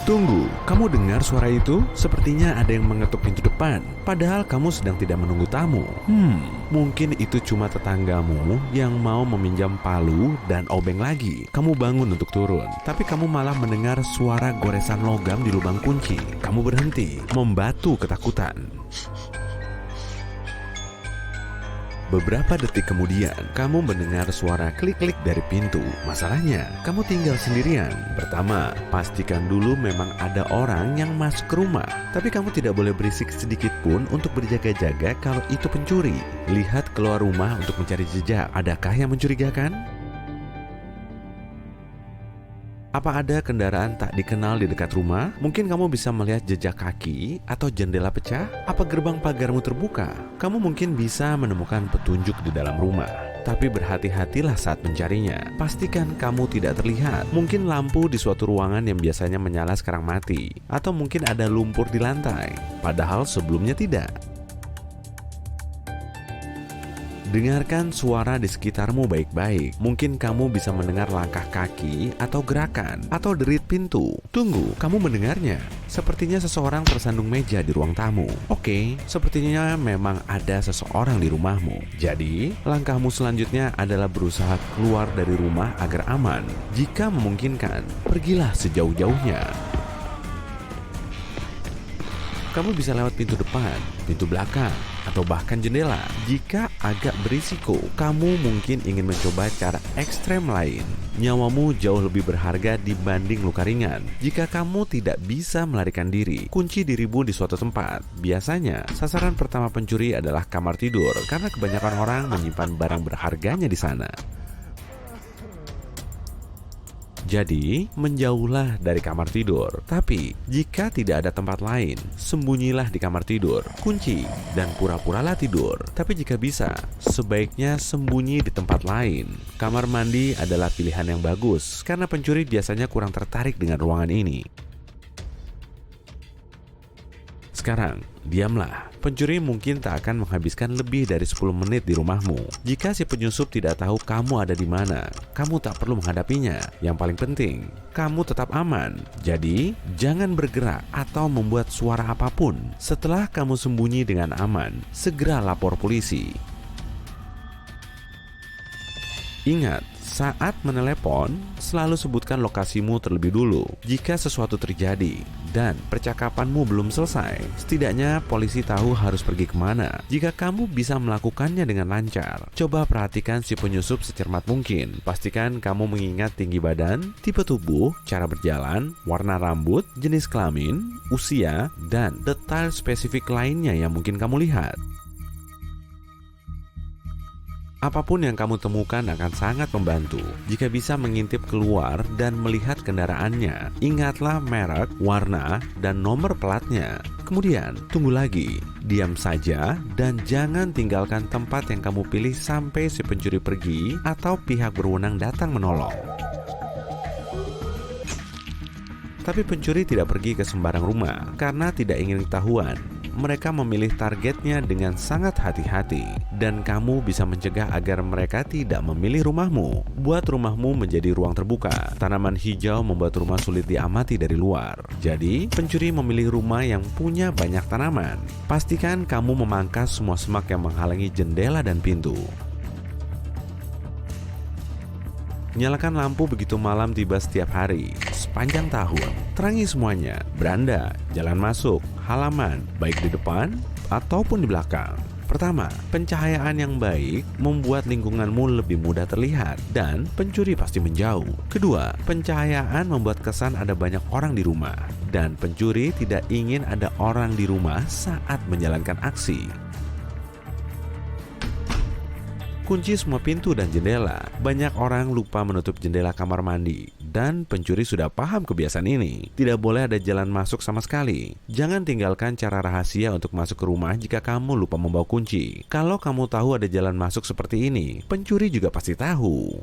Tunggu, kamu dengar suara itu? Sepertinya ada yang mengetuk pintu depan, padahal kamu sedang tidak menunggu tamu. Mungkin itu cuma tetanggamu yang mau meminjam palu dan obeng lagi. Kamu bangun untuk turun, tapi kamu malah mendengar suara goresan logam di lubang kunci. Kamu berhenti, membatu ketakutan. Beberapa detik kemudian, kamu mendengar suara klik-klik dari pintu. Masalahnya, kamu tinggal sendirian. Pertama, pastikan dulu memang ada orang yang masuk ke rumah. Tapi kamu tidak boleh berisik sedikit pun untuk berjaga-jaga kalau itu pencuri. Lihat keluar rumah untuk mencari jejak. Adakah yang mencurigakan? Apa ada kendaraan tak dikenal di dekat rumah? Mungkin kamu bisa melihat jejak kaki atau jendela pecah? Apa gerbang pagarmu terbuka? Kamu mungkin bisa menemukan petunjuk di dalam rumah. Tapi berhati-hatilah saat mencarinya. Pastikan kamu tidak terlihat. Mungkin lampu di suatu ruangan yang biasanya menyala sekarang mati. Atau mungkin ada lumpur di lantai, padahal sebelumnya tidak. Dengarkan suara di sekitarmu baik-baik. Mungkin kamu bisa mendengar langkah kaki atau gerakan atau derit pintu. Tunggu, kamu mendengarnya? Sepertinya seseorang tersandung meja di ruang tamu. Oke, sepertinya memang ada seseorang di rumahmu. Jadi, langkahmu selanjutnya adalah berusaha keluar dari rumah agar aman. Jika memungkinkan, pergilah sejauh-jauhnya. Kamu bisa lewat pintu depan, pintu belakang, atau bahkan jendela. Jika agak berisiko, kamu mungkin ingin mencoba cara ekstrem lain. Nyawamu jauh lebih berharga dibanding luka ringan. Jika kamu tidak bisa melarikan diri, kunci dirimu di suatu tempat. Biasanya, sasaran pertama pencuri adalah kamar tidur karena kebanyakan orang menyimpan barang berharganya di sana. Jadi, menjauhlah dari kamar tidur. Tapi, jika tidak ada tempat lain, sembunyilah di kamar tidur, kunci, dan pura-puralah tidur. Tapi jika bisa, sebaiknya sembunyi di tempat lain. Kamar mandi adalah pilihan yang bagus, karena pencuri biasanya kurang tertarik dengan ruangan ini. Sekarang, diamlah. Pencuri mungkin tak akan menghabiskan lebih dari 10 menit di rumahmu. Jika si penyusup tidak tahu kamu ada di mana, kamu tak perlu menghadapinya. Yang paling penting, kamu tetap aman. Jadi, jangan bergerak atau membuat suara apapun. Setelah kamu sembunyi dengan aman, segera lapor polisi. Ingat, saat menelepon, selalu sebutkan lokasimu terlebih dulu jika sesuatu terjadi dan percakapanmu belum selesai. Setidaknya polisi tahu harus pergi kemana. Jika kamu bisa melakukannya dengan lancar, coba perhatikan si penyusup secermat mungkin. Pastikan kamu mengingat tinggi badan, tipe tubuh, cara berjalan, warna rambut, jenis kelamin, usia, dan detail spesifik lainnya yang mungkin kamu lihat. Apapun yang kamu temukan akan sangat membantu. Jika bisa mengintip keluar dan melihat kendaraannya, ingatlah merek, warna, dan nomor platnya. Kemudian, tunggu lagi, diam saja, dan jangan tinggalkan tempat yang kamu pilih sampai si pencuri pergi atau pihak berwenang datang menolong. Tapi pencuri tidak pergi ke sembarang rumah karena tidak ingin ketahuan. Mereka memilih targetnya dengan sangat hati-hati, dan kamu bisa mencegah agar mereka tidak memilih rumahmu. Buat rumahmu menjadi ruang terbuka. Tanaman hijau membuat rumah sulit diamati dari luar. Jadi, pencuri memilih rumah yang punya banyak tanaman. Pastikan kamu memangkas semua semak yang menghalangi jendela dan pintu. Nyalakan lampu begitu malam tiba setiap hari, sepanjang tahun. Terangi semuanya, beranda, jalan masuk, halaman, baik di depan ataupun di belakang. Pertama, pencahayaan yang baik membuat lingkunganmu lebih mudah terlihat dan pencuri pasti menjauh. Kedua, pencahayaan membuat kesan ada banyak orang di rumah dan pencuri tidak ingin ada orang di rumah saat menjalankan aksi. Kunci semua pintu dan jendela. Banyak orang lupa menutup jendela kamar mandi, dan pencuri sudah paham kebiasaan ini. Tidak boleh ada jalan masuk sama sekali. Jangan tinggalkan cara rahasia untuk masuk ke rumah jika kamu lupa membawa kunci. Kalau kamu tahu ada jalan masuk seperti ini, pencuri juga pasti tahu.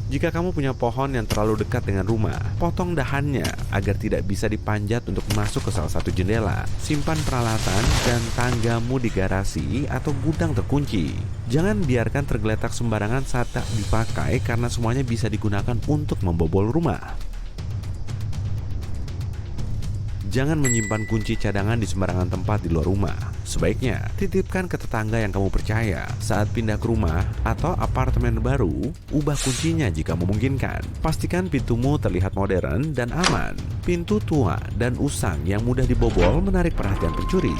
Jika kamu punya pohon yang terlalu dekat dengan rumah, potong dahannya agar tidak bisa dipanjat untuk masuk ke salah satu jendela. Simpan peralatan dan tanggamu di garasi atau gudang terkunci. Jangan biarkan tergeletak sembarangan saat tak dipakai karena semuanya bisa digunakan untuk membobol rumah. Jangan menyimpan kunci cadangan di sembarangan tempat di luar rumah. Sebaiknya titipkan ke tetangga yang kamu percaya. Saat pindah ke rumah atau apartemen baru, ubah kuncinya jika memungkinkan. Pastikan pintumu terlihat modern dan aman. Pintu tua dan usang yang mudah dibobol menarik perhatian pencuri.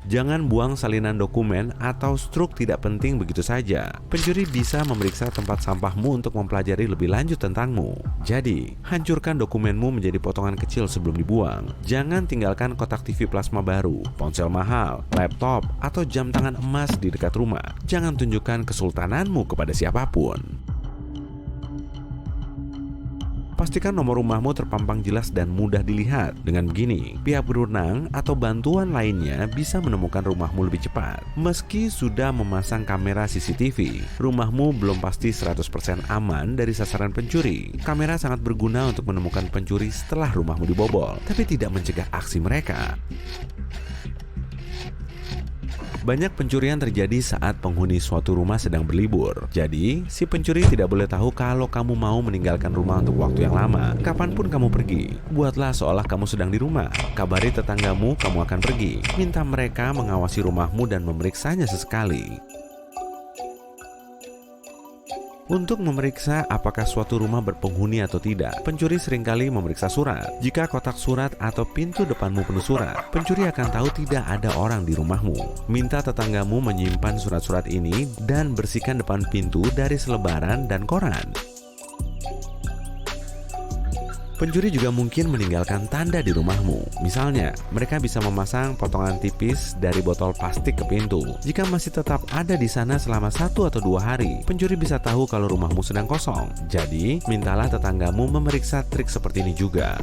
Jangan buang salinan dokumen atau struk tidak penting begitu saja. Pencuri bisa memeriksa tempat sampahmu untuk mempelajari lebih lanjut tentangmu. Jadi, hancurkan dokumenmu menjadi potongan kecil sebelum dibuang. Jangan tinggalkan kotak TV plasma baru, ponsel mahal, laptop, atau jam tangan emas di dekat rumah. Jangan tunjukkan kesultananmu kepada siapapun. Pastikan nomor rumahmu terpampang jelas dan mudah dilihat. Dengan begini, pihak berwenang atau bantuan lainnya bisa menemukan rumahmu lebih cepat. Meski sudah memasang kamera CCTV, rumahmu belum pasti 100% aman dari sasaran pencuri. Kamera sangat berguna untuk menemukan pencuri setelah rumahmu dibobol, tapi tidak mencegah aksi mereka. Banyak pencurian terjadi saat penghuni suatu rumah sedang berlibur. Jadi, si pencuri tidak boleh tahu kalau kamu mau meninggalkan rumah untuk waktu yang lama. Kapanpun kamu pergi, buatlah seolah kamu sedang di rumah. Kabari tetanggamu kamu akan pergi. Minta mereka mengawasi rumahmu dan memeriksanya sesekali. Untuk memeriksa apakah suatu rumah berpenghuni atau tidak, pencuri seringkali memeriksa surat. Jika kotak surat atau pintu depanmu penuh surat, pencuri akan tahu tidak ada orang di rumahmu. Minta tetanggamu menyimpan surat-surat ini dan bersihkan depan pintu dari selebaran dan koran. Pencuri juga mungkin meninggalkan tanda di rumahmu. Misalnya, mereka bisa memasang potongan tipis dari botol plastik ke pintu. Jika masih tetap ada di sana selama 1 atau 2 hari, pencuri bisa tahu kalau rumahmu sedang kosong. Jadi, mintalah tetanggamu memeriksa trik seperti ini juga.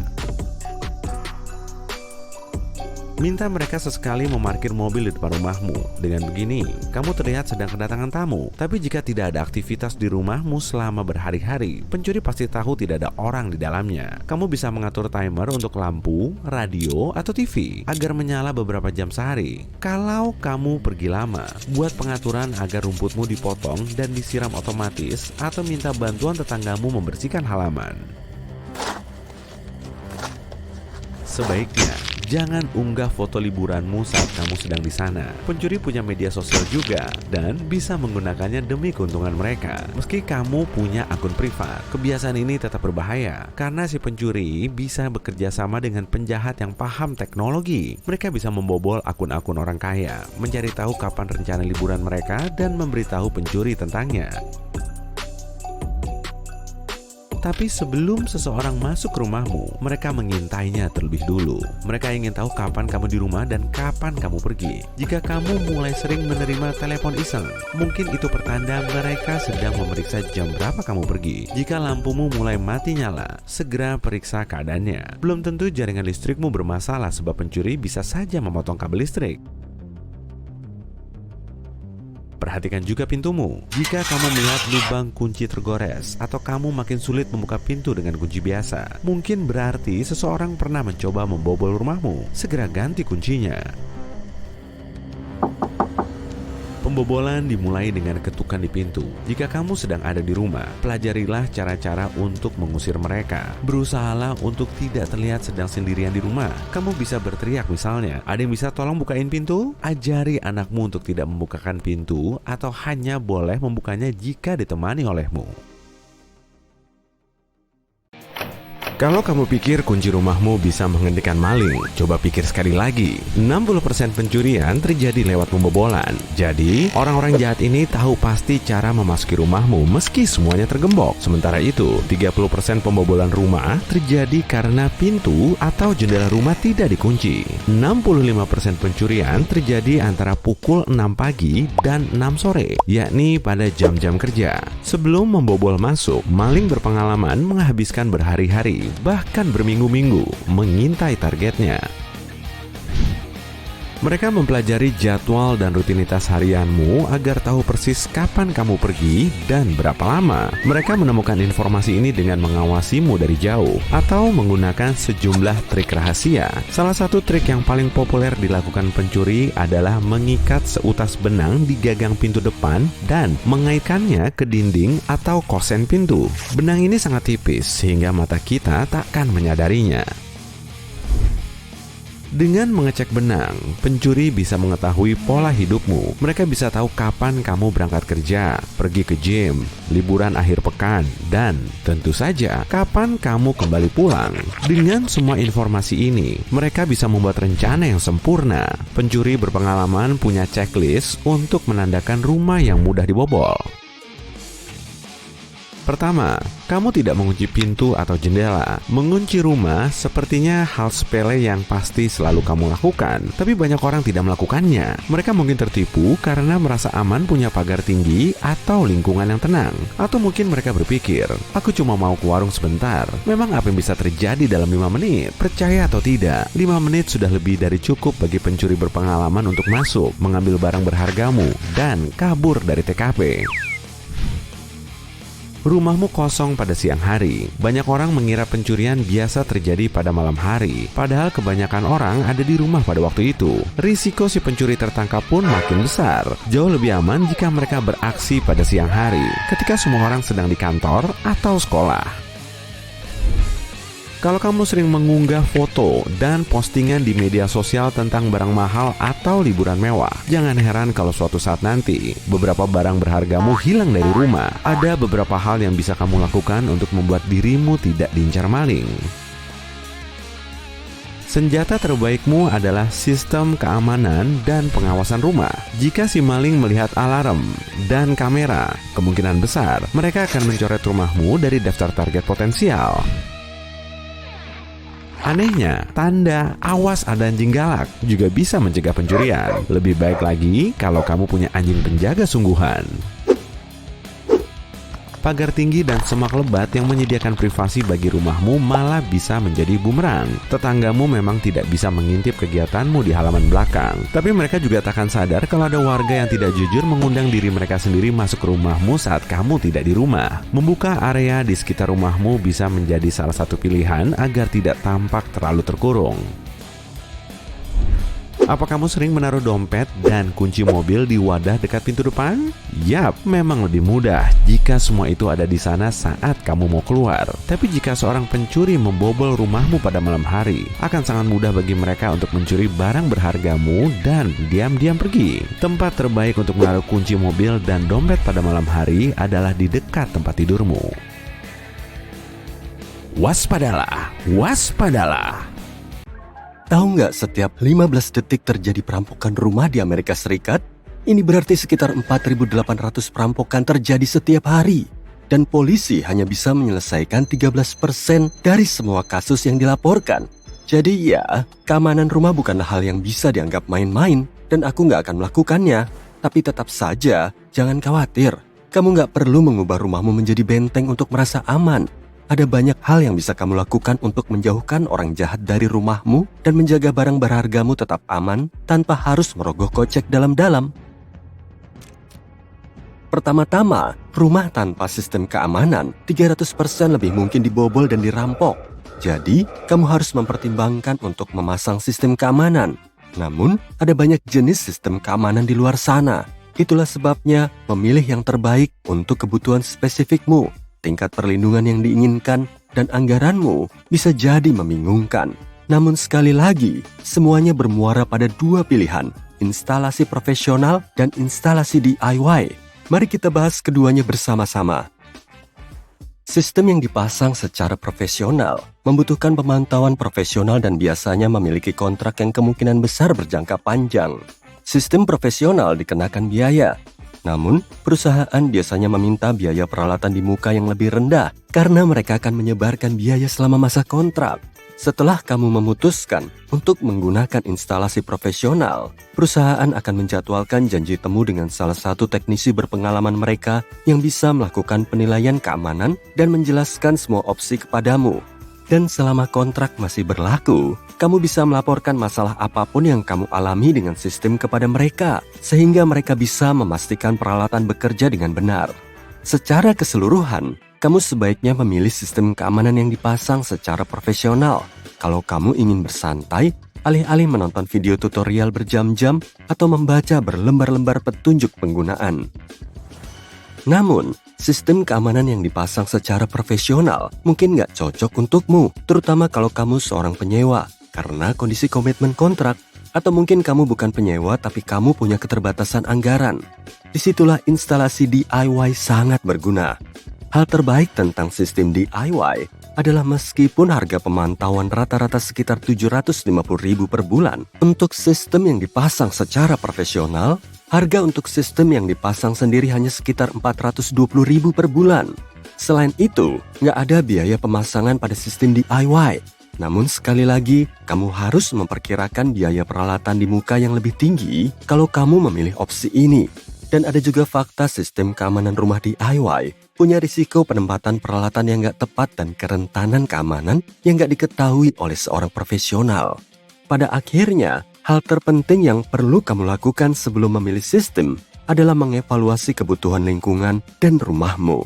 Minta mereka sesekali memarkir mobil di depan rumahmu. Dengan begini, kamu terlihat sedang kedatangan tamu. Tapi jika tidak ada aktivitas di rumahmu selama berhari-hari, pencuri pasti tahu tidak ada orang di dalamnya. Kamu bisa mengatur timer untuk lampu, radio, atau TV agar menyala beberapa jam sehari. Kalau kamu pergi lama, buat pengaturan agar rumputmu dipotong dan disiram otomatis atau minta bantuan tetanggamu membersihkan halaman. Sebaiknya, jangan unggah foto liburanmu saat kamu sedang di sana. Pencuri punya media sosial juga dan bisa menggunakannya demi keuntungan mereka. Meski kamu punya akun privat, kebiasaan ini tetap berbahaya karena si pencuri bisa bekerja sama dengan penjahat yang paham teknologi. Mereka bisa membobol akun-akun orang kaya, mencari tahu kapan rencana liburan mereka dan memberitahu pencuri tentangnya. Tapi sebelum seseorang masuk ke rumahmu, mereka mengintainya terlebih dulu. Mereka ingin tahu kapan kamu di rumah dan kapan kamu pergi. Jika kamu mulai sering menerima telepon iseng, mungkin itu pertanda mereka sedang memeriksa jam berapa kamu pergi. Jika lampumu mulai mati nyala, segera periksa keadaannya. Belum tentu jaringan listrikmu bermasalah sebab pencuri bisa saja memotong kabel listrik. Perhatikan juga pintumu. Jika kamu melihat lubang kunci tergores atau kamu makin sulit membuka pintu dengan kunci biasa, mungkin berarti seseorang pernah mencoba membobol rumahmu. Segera ganti kuncinya. Pembobolan dimulai dengan ketukan di pintu. Jika kamu sedang ada di rumah, pelajarilah cara-cara untuk mengusir mereka. Berusahalah untuk tidak terlihat sedang sendirian di rumah. Kamu bisa berteriak misalnya, "Ada yang bisa tolong bukain pintu?" Ajari anakmu untuk tidak membukakan pintu atau hanya boleh membukanya jika ditemani olehmu. Kalau kamu pikir kunci rumahmu bisa menghentikan maling, coba pikir sekali lagi. 60% pencurian terjadi lewat pembobolan. Jadi, orang-orang jahat ini tahu pasti cara memasuki rumahmu meski semuanya tergembok. Sementara itu, 30% pembobolan rumah terjadi karena pintu atau jendela rumah tidak dikunci. 65% pencurian terjadi antara pukul 6 pagi dan 6 sore, yakni pada jam-jam kerja. Sebelum membobol masuk, maling berpengalaman menghabiskan berhari-hari bahkan berminggu-minggu mengintai targetnya. Mereka mempelajari jadwal dan rutinitas harianmu agar tahu persis kapan kamu pergi dan berapa lama. Mereka menemukan informasi ini dengan mengawasimu dari jauh atau menggunakan sejumlah trik rahasia. Salah satu trik yang paling populer dilakukan pencuri adalah mengikat seutas benang di gagang pintu depan dan mengaitkannya ke dinding atau kosen pintu. Benang ini sangat tipis sehingga mata kita takkan menyadarinya. Dengan mengecek benang, pencuri bisa mengetahui pola hidupmu. Mereka bisa tahu kapan kamu berangkat kerja, pergi ke gym, liburan akhir pekan, dan tentu saja kapan kamu kembali pulang. Dengan semua informasi ini, mereka bisa membuat rencana yang sempurna. Pencuri berpengalaman punya checklist untuk menandakan rumah yang mudah dibobol. Pertama, kamu tidak mengunci pintu atau jendela. Mengunci rumah sepertinya hal sepele yang pasti selalu kamu lakukan, tapi banyak orang tidak melakukannya. Mereka mungkin tertipu karena merasa aman punya pagar tinggi atau lingkungan yang tenang. Atau mungkin mereka berpikir, aku cuma mau ke warung sebentar. Memang apa yang bisa terjadi dalam 5 menit? Percaya atau tidak, 5 menit sudah lebih dari cukup bagi pencuri berpengalaman untuk masuk, mengambil barang berhargamu, dan kabur dari TKP. Rumahmu kosong pada siang hari. Banyak orang mengira pencurian biasa terjadi pada malam hari, padahal kebanyakan orang ada di rumah pada waktu itu. Risiko si pencuri tertangkap pun makin besar. Jauh lebih aman jika mereka beraksi pada siang hari, ketika semua orang sedang di kantor atau sekolah. Kalau kamu sering mengunggah foto dan postingan di media sosial tentang barang mahal atau liburan mewah, jangan heran kalau suatu saat nanti beberapa barang berhargamu hilang dari rumah. Ada beberapa hal yang bisa kamu lakukan untuk membuat dirimu tidak diincar maling. Senjata terbaikmu adalah sistem keamanan dan pengawasan rumah. Jika si maling melihat alarm dan kamera, kemungkinan besar mereka akan mencoret rumahmu dari daftar target potensial. Anehnya, tanda "awas ada anjing galak" juga bisa mencegah pencurian. Lebih baik lagi kalau kamu punya anjing penjaga sungguhan. Pagar tinggi dan semak lebat yang menyediakan privasi bagi rumahmu malah bisa menjadi bumerang. Tetanggamu memang tidak bisa mengintip kegiatanmu di halaman belakang, tapi mereka juga takkan sadar kalau ada warga yang tidak jujur mengundang diri mereka sendiri masuk ke rumahmu saat kamu tidak di rumah. Membuka area di sekitar rumahmu bisa menjadi salah satu pilihan agar tidak tampak terlalu terkurung. Apa kamu sering menaruh dompet dan kunci mobil di wadah dekat pintu depan? Yap, memang lebih mudah jika semua itu ada di sana saat kamu mau keluar. Tapi jika seorang pencuri membobol rumahmu pada malam hari, akan sangat mudah bagi mereka untuk mencuri barang berhargamu dan diam-diam pergi. Tempat terbaik untuk menaruh kunci mobil dan dompet pada malam hari adalah di dekat tempat tidurmu. Waspadalah, waspadalah. Tahu nggak, setiap 15 detik terjadi perampokan rumah di Amerika Serikat? Ini berarti sekitar 4.800 perampokan terjadi setiap hari. Dan polisi hanya bisa menyelesaikan 13% dari semua kasus yang dilaporkan. Jadi ya, keamanan rumah bukanlah hal yang bisa dianggap main-main. Dan aku nggak akan melakukannya. Tapi tetap saja, jangan khawatir. Kamu nggak perlu mengubah rumahmu menjadi benteng untuk merasa aman. Ada banyak hal yang bisa kamu lakukan untuk menjauhkan orang jahat dari rumahmu dan menjaga barang berhargamu tetap aman tanpa harus merogoh kocek dalam-dalam. Pertama-tama, rumah tanpa sistem keamanan 300% lebih mungkin dibobol dan dirampok. Jadi, kamu harus mempertimbangkan untuk memasang sistem keamanan. Namun, ada banyak jenis sistem keamanan di luar sana. Itulah sebabnya memilih yang terbaik untuk kebutuhan spesifikmu. Tingkat perlindungan yang diinginkan dan anggaranmu bisa jadi membingungkan. Namun sekali lagi, semuanya bermuara pada dua pilihan, instalasi profesional dan instalasi DIY. Mari kita bahas keduanya bersama-sama. Sistem yang dipasang secara profesional membutuhkan pemantauan profesional dan biasanya memiliki kontrak yang kemungkinan besar berjangka panjang. Sistem profesional dikenakan biaya. Namun, perusahaan biasanya meminta biaya peralatan di muka yang lebih rendah karena mereka akan menyebarkan biaya selama masa kontrak. Setelah kamu memutuskan untuk menggunakan instalasi profesional, perusahaan akan menjadwalkan janji temu dengan salah satu teknisi berpengalaman mereka yang bisa melakukan penilaian keamanan dan menjelaskan semua opsi kepadamu. Dan selama kontrak masih berlaku, kamu bisa melaporkan masalah apapun yang kamu alami dengan sistem kepada mereka, sehingga mereka bisa memastikan peralatan bekerja dengan benar. Secara keseluruhan, kamu sebaiknya memilih sistem keamanan yang dipasang secara profesional. Kalau kamu ingin bersantai, alih-alih menonton video tutorial berjam-jam atau membaca berlembar-lembar petunjuk penggunaan. Namun, sistem keamanan yang dipasang secara profesional mungkin nggak cocok untukmu, terutama kalau kamu seorang penyewa, karena kondisi komitmen kontrak, atau mungkin kamu bukan penyewa tapi kamu punya keterbatasan anggaran. Disitulah instalasi DIY sangat berguna. Hal terbaik tentang sistem DIY adalah meskipun harga pemantauan rata-rata sekitar 750.000 per bulan untuk sistem yang dipasang secara profesional, harga untuk sistem yang dipasang sendiri hanya sekitar 420.000 per bulan. Selain itu, nggak ada biaya pemasangan pada sistem DIY. Namun sekali lagi, kamu harus memperkirakan biaya peralatan di muka yang lebih tinggi kalau kamu memilih opsi ini. Dan ada juga fakta sistem keamanan rumah DIY punya risiko penempatan peralatan yang nggak tepat dan kerentanan keamanan yang nggak diketahui oleh seorang profesional. Pada akhirnya, hal terpenting yang perlu kamu lakukan sebelum memilih sistem adalah mengevaluasi kebutuhan lingkungan dan rumahmu.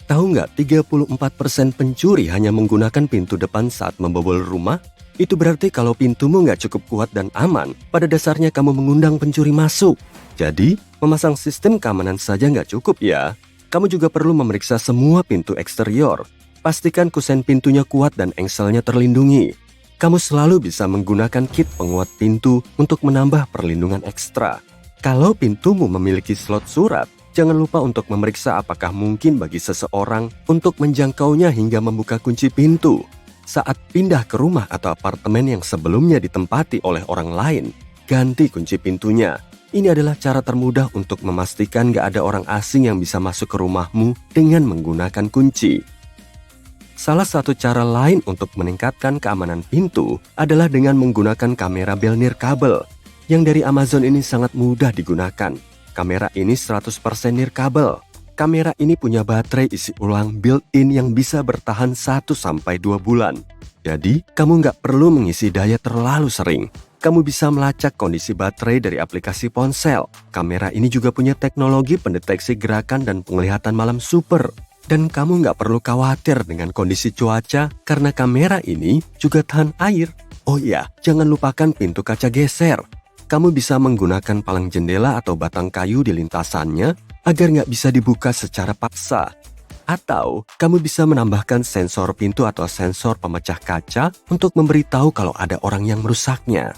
Tahu nggak 34% pencuri hanya menggunakan pintu depan saat membobol rumah? Itu berarti kalau pintumu nggak cukup kuat dan aman, pada dasarnya kamu mengundang pencuri masuk. Jadi, memasang sistem keamanan saja nggak cukup ya. Kamu juga perlu memeriksa semua pintu eksterior. Pastikan kusen pintunya kuat dan engselnya terlindungi. Kamu selalu bisa menggunakan kit penguat pintu untuk menambah perlindungan ekstra. Kalau pintumu memiliki slot surat, jangan lupa untuk memeriksa apakah mungkin bagi seseorang untuk menjangkaunya hingga membuka kunci pintu. Saat pindah ke rumah atau apartemen yang sebelumnya ditempati oleh orang lain, ganti kunci pintunya. Ini adalah cara termudah untuk memastikan gak ada orang asing yang bisa masuk ke rumahmu dengan menggunakan kunci. Salah satu cara lain untuk meningkatkan keamanan pintu adalah dengan menggunakan kamera bel nirkabel, yang dari Amazon ini sangat mudah digunakan. Kamera ini 100% nirkabel. Kamera ini punya baterai isi ulang built-in yang bisa bertahan 1-2 bulan. Jadi, kamu nggak perlu mengisi daya terlalu sering. Kamu bisa melacak kondisi baterai dari aplikasi ponsel. Kamera ini juga punya teknologi pendeteksi gerakan dan penglihatan malam super. Dan kamu nggak perlu khawatir dengan kondisi cuaca karena kamera ini juga tahan air. Oh iya, jangan lupakan pintu kaca geser. Kamu bisa menggunakan palang jendela atau batang kayu di lintasannya agar nggak bisa dibuka secara paksa. Atau, kamu bisa menambahkan sensor pintu atau sensor pemecah kaca untuk memberitahu kalau ada orang yang merusaknya.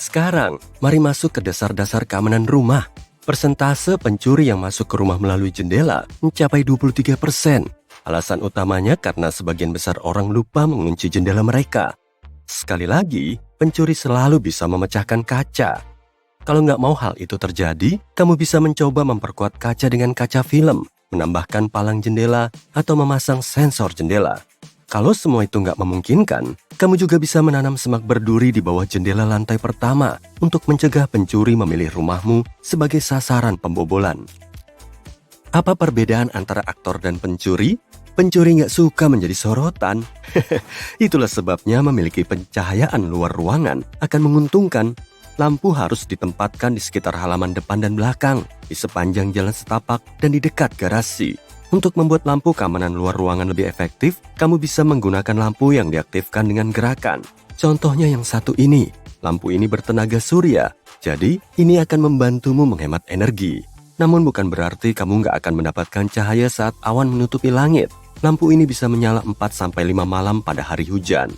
Sekarang, mari masuk ke dasar-dasar keamanan rumah. Persentase pencuri yang masuk ke rumah melalui jendela mencapai 23%. Alasan utamanya karena sebagian besar orang lupa mengunci jendela mereka. Sekali lagi, pencuri selalu bisa memecahkan kaca. Kalau nggak mau hal itu terjadi, kamu bisa mencoba memperkuat kaca dengan kaca film, menambahkan palang jendela, atau memasang sensor jendela. Kalau semua itu nggak memungkinkan, kamu juga bisa menanam semak berduri di bawah jendela lantai pertama untuk mencegah pencuri memilih rumahmu sebagai sasaran pembobolan. Apa perbedaan antara aktor dan pencuri? Pencuri nggak suka menjadi sorotan. Itulah sebabnya memiliki pencahayaan luar ruangan akan menguntungkan. Lampu harus ditempatkan di sekitar halaman depan dan belakang, di sepanjang jalan setapak, dan di dekat garasi. Untuk membuat lampu keamanan luar ruangan lebih efektif, kamu bisa menggunakan lampu yang diaktifkan dengan gerakan. Contohnya yang satu ini. Lampu ini bertenaga surya, jadi ini akan membantumu menghemat energi. Namun bukan berarti kamu nggak akan mendapatkan cahaya saat awan menutupi langit. Lampu ini bisa menyala 4-5 malam pada hari hujan.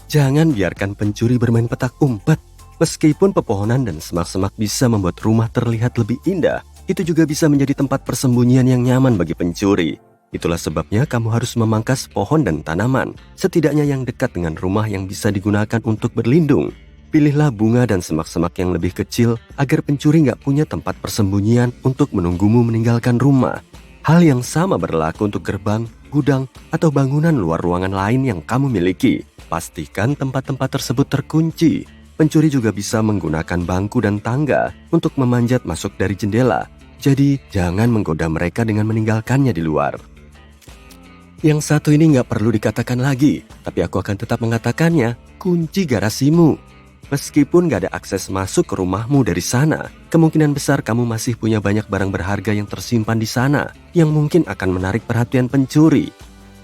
Jangan biarkan pencuri bermain petak umpet. Meskipun pepohonan dan semak-semak bisa membuat rumah terlihat lebih indah, itu juga bisa menjadi tempat persembunyian yang nyaman bagi pencuri. Itulah sebabnya kamu harus memangkas pohon dan tanaman, setidaknya yang dekat dengan rumah yang bisa digunakan untuk berlindung. Pilihlah bunga dan semak-semak yang lebih kecil agar pencuri nggak punya tempat persembunyian untuk menunggumu meninggalkan rumah. Hal yang sama berlaku untuk gerbang, gudang, atau bangunan luar ruangan lain yang kamu miliki. Pastikan tempat-tempat tersebut terkunci. Pencuri juga bisa menggunakan bangku dan tangga untuk memanjat masuk dari jendela. Jadi, jangan menggoda mereka dengan meninggalkannya di luar. Yang satu ini nggak perlu dikatakan lagi, tapi aku akan tetap mengatakannya, kunci garasimu. Meskipun nggak ada akses masuk ke rumahmu dari sana, kemungkinan besar kamu masih punya banyak barang berharga yang tersimpan di sana, yang mungkin akan menarik perhatian pencuri.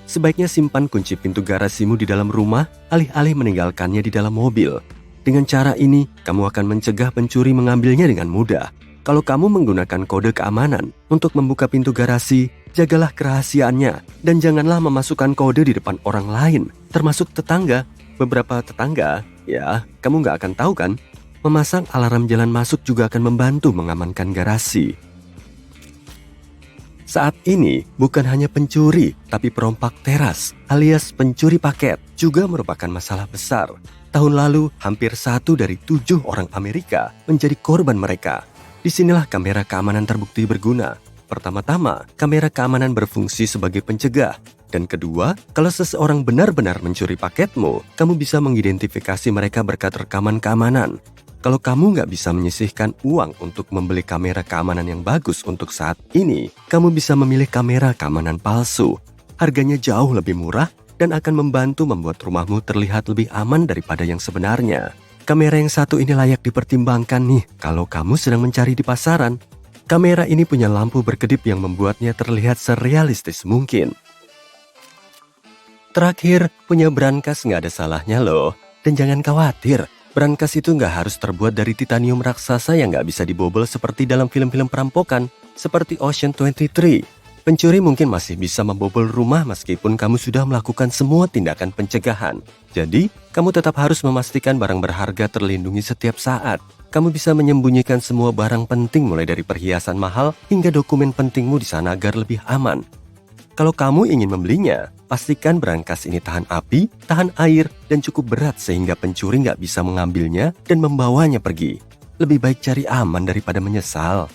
Sebaiknya simpan kunci pintu garasimu di dalam rumah, alih-alih meninggalkannya di dalam mobil. Dengan cara ini, kamu akan mencegah pencuri mengambilnya dengan mudah. Kalau kamu menggunakan kode keamanan untuk membuka pintu garasi, jagalah kerahasiaannya dan janganlah memasukkan kode di depan orang lain, termasuk tetangga. Beberapa tetangga, ya, kamu nggak akan tahu kan? Memasang alarm jalan masuk juga akan membantu mengamankan garasi. Saat ini, bukan hanya pencuri, tapi perompak teras alias pencuri paket juga merupakan masalah besar. Tahun lalu, hampir 1 dari 7 orang Amerika menjadi korban mereka. Disinilah kamera keamanan terbukti berguna. Pertama-tama, kamera keamanan berfungsi sebagai pencegah. Dan kedua, kalau seseorang benar-benar mencuri paketmu, kamu bisa mengidentifikasi mereka berkat rekaman keamanan. Kalau kamu nggak bisa menyisihkan uang untuk membeli kamera keamanan yang bagus untuk saat ini, kamu bisa memilih kamera keamanan palsu. Harganya jauh lebih murah dan akan membantu membuat rumahmu terlihat lebih aman daripada yang sebenarnya. Kamera yang satu ini layak dipertimbangkan nih kalau kamu sedang mencari di pasaran. Kamera ini punya lampu berkedip yang membuatnya terlihat serealistis mungkin. Terakhir, punya brankas nggak ada salahnya loh. Dan jangan khawatir, brankas itu nggak harus terbuat dari titanium raksasa yang nggak bisa dibobol seperti dalam film-film perampokan, seperti Ocean 23. Pencuri mungkin masih bisa membobol rumah meskipun kamu sudah melakukan semua tindakan pencegahan. Jadi, kamu tetap harus memastikan barang berharga terlindungi setiap saat. Kamu bisa menyembunyikan semua barang penting mulai dari perhiasan mahal hingga dokumen pentingmu di sana agar lebih aman. Kalau kamu ingin membelinya, pastikan brankas ini tahan api, tahan air, dan cukup berat sehingga pencuri nggak bisa mengambilnya dan membawanya pergi. Lebih baik cari aman daripada menyesal.